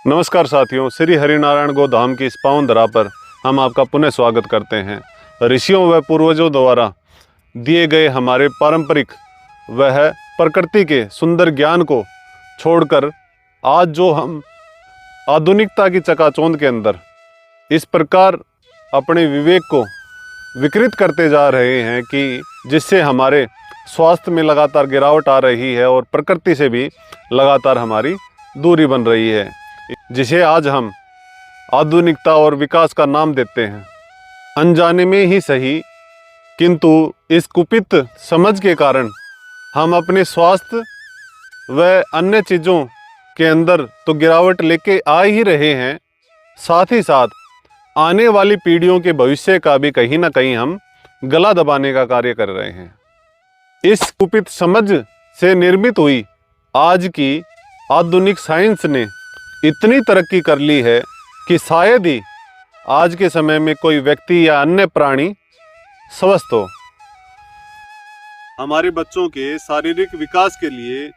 नमस्कार साथियों, श्री हरिनारायण गोधाम की इस पावन धरा पर हम आपका पुनः स्वागत करते हैं। ऋषियों व पूर्वजों द्वारा दिए गए हमारे पारंपरिक वह प्रकृति के सुंदर ज्ञान को छोड़कर आज जो हम आधुनिकता की चकाचौंध के अंदर इस प्रकार अपने विवेक को विकृत करते जा रहे हैं कि जिससे हमारे स्वास्थ्य में लगातार गिरावट आ रही है और प्रकृति से भी लगातार हमारी दूरी बन रही है, जिसे आज हम आधुनिकता और विकास का नाम देते हैं। अनजाने में ही सही, किंतु इस कुपित समझ के कारण हम अपने स्वास्थ्य व अन्य चीज़ों के अंदर तो गिरावट लेके आ ही रहे हैं, साथ ही साथ आने वाली पीढ़ियों के भविष्य का भी कहीं ना कहीं हम गला दबाने का कार्य कर रहे हैं। इस कुपित समझ से निर्मित हुई आज की आधुनिक साइंस ने इतनी तरक्की कर ली है कि शायद ही आज के समय में कोई व्यक्ति या अन्य प्राणी स्वस्थ हो। हमारे बच्चों के शारीरिक विकास के लिए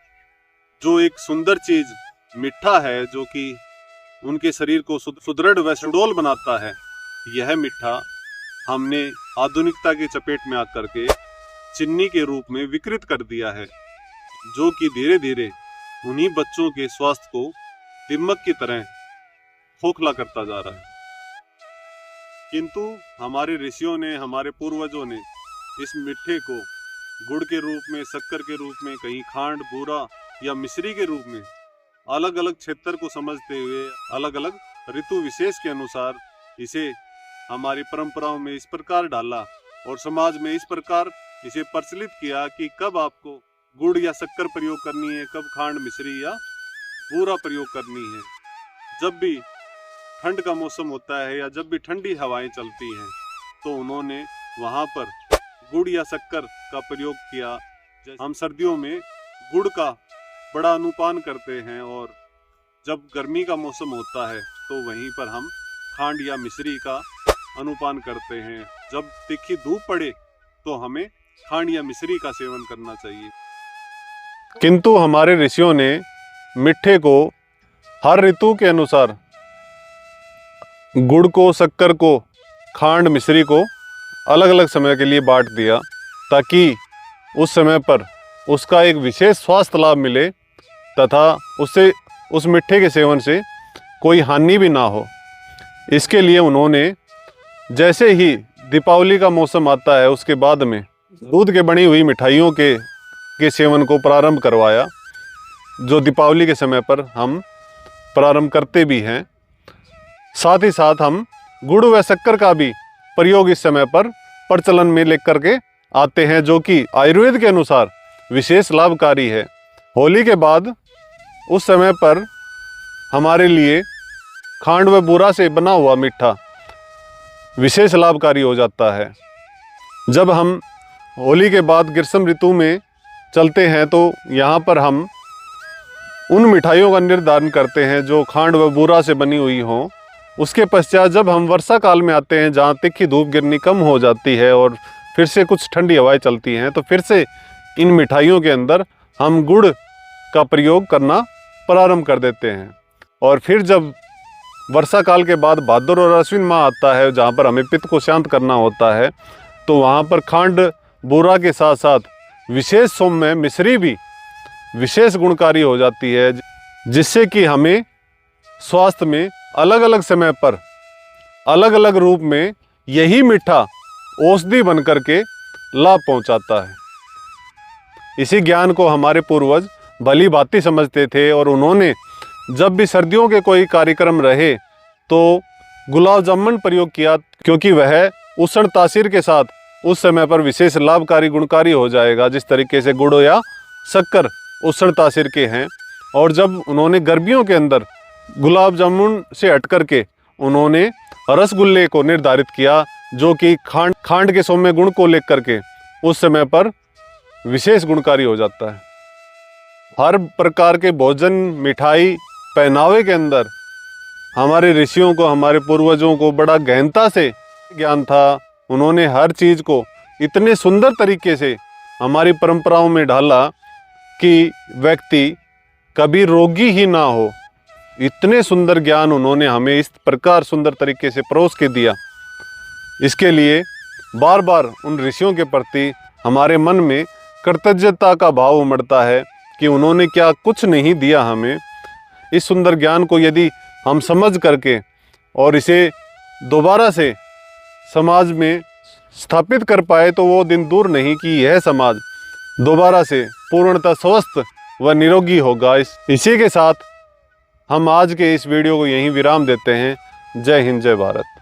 जो एक सुंदर चीज मिठा है, जो कि उनके शरीर को सुदृढ़ व सुडौल बनाता है, यह मिठा हमने आधुनिकता की चपेट में आकर के चीनी के रूप में विकृत कर दिया है, जो कि धीरे धीरे उन्हीं बच्चों के स्वास्थ्य को दिमक की तरह खोखला करता जा रहा है। किंतु हमारे ऋषियों ने, हमारे पूर्वजों ने इस मिठे को गुड़ के रूप में, शक्कर के रूप में, कहीं खांड, बूरा या मिश्री के रूप में अलग अलग क्षेत्र को समझते हुए अलग अलग ऋतु विशेष के अनुसार इसे हमारी परंपराओं में इस प्रकार डाला और समाज में इस प्रकार इसे प्रचलित किया कि कब आपको गुड़ या शक्कर प्रयोग करनी है, कब खांड, मिश्री या बूरा प्रयोग करनी है। जब भी ठंड का मौसम होता है या जब भी ठंडी हवाएं चलती हैं, तो उन्होंने वहां पर गुड़ या शक्कर का प्रयोग किया। हम सर्दियों में गुड़ का बड़ा अनुपान करते हैं और जब गर्मी का मौसम होता है तो वहीं पर हम खांड या मिश्री का अनुपान करते हैं। जब तीखी धूप पड़े तो हमें खांड या मिश्री का सेवन करना चाहिए। किंतु हमारे ऋषियों ने मिठे को हर ऋतु के अनुसार गुड़ को, शक्कर को, खांड, मिश्री को अलग अलग समय के लिए बांट दिया, ताकि उस समय पर उसका एक विशेष स्वास्थ्य लाभ मिले तथा उससे, उस मिठे के सेवन से कोई हानि भी ना हो। इसके लिए उन्होंने जैसे ही दीपावली का मौसम आता है उसके बाद में दूध के बनी हुई मिठाइयों के सेवन को प्रारंभ करवाया, जो दीपावली के समय पर हम प्रारंभ करते भी हैं। साथ ही साथ हम गुड़ व शक्कर का भी प्रयोग इस समय पर प्रचलन में लेकर के आते हैं, जो कि आयुर्वेद के अनुसार विशेष लाभकारी है। होली के बाद उस समय पर हमारे लिए खांड व बूरा से बना हुआ मीठा विशेष लाभकारी हो जाता है। जब हम होली के बाद ग्रीष्म ऋतु में चलते हैं तो यहाँ पर हम उन मिठाइयों का निर्धारण करते हैं जो खांड व बूरा से बनी हुई हों। उसके पश्चात जब हम वर्षा काल में आते हैं, जहाँ तीखी धूप गिरनी कम हो जाती है और फिर से कुछ ठंडी हवाएं चलती हैं, तो फिर से इन मिठाइयों के अंदर हम गुड़ का प्रयोग करना प्रारंभ कर देते हैं। और फिर जब वर्षा काल के बाद भादर और अश्विन माह आता है, जहाँ पर हमें पित्त को शांत करना होता है, तो वहाँ पर खांड, बूरा के साथ साथ विशेष सौम्य मिश्री भी विशेष गुणकारी हो जाती है, जिससे कि हमें स्वास्थ्य में अलग अलग समय पर अलग अलग रूप में यही मीठा औषधि बन करके लाभ पहुंचाता है। इसी ज्ञान को हमारे पूर्वज भली भांति समझते थे और उन्होंने जब भी सर्दियों के कोई कार्यक्रम रहे तो गुलाब जामुन प्रयोग किया, क्योंकि वह उष्ण तासीर के साथ उस समय पर विशेष लाभकारी, गुणकारी हो जाएगा, जिस तरीके से गुड़ या शक्कर उष्ण तासीर के हैं। और जब उन्होंने गर्मियों के अंदर गुलाब जामुन से हट करके उन्होंने रसगुल्ले को निर्धारित किया, जो कि खांड के सौम्य गुण को लेकर के उस समय पर विशेष गुणकारी हो जाता है। हर प्रकार के भोजन, मिठाई, पहनावे के अंदर हमारे ऋषियों को, हमारे पूर्वजों को बड़ा गहनता से ज्ञान था। उन्होंने हर चीज़ को इतने सुंदर तरीके से हमारी परंपराओं में ढाला कि व्यक्ति कभी रोगी ही ना हो, इतने सुंदर ज्ञान उन्होंने हमें इस प्रकार सुंदर तरीके से परोस के दिया, इसके लिए बार बार उन ऋषियों के प्रति हमारे मन में कृतज्ञता का भाव उमड़ता है कि उन्होंने क्या कुछ नहीं दिया हमें। इस सुंदर ज्ञान को यदि हम समझ करके और इसे दोबारा से समाज में स्थापित कर पाए तो वो दिन दूर नहीं कि यह समाज दोबारा से पूर्णतः स्वस्थ व निरोगी होगा। इसी के साथ हम आज के इस वीडियो को यहीं विराम देते हैं। जय हिंद, जय भारत।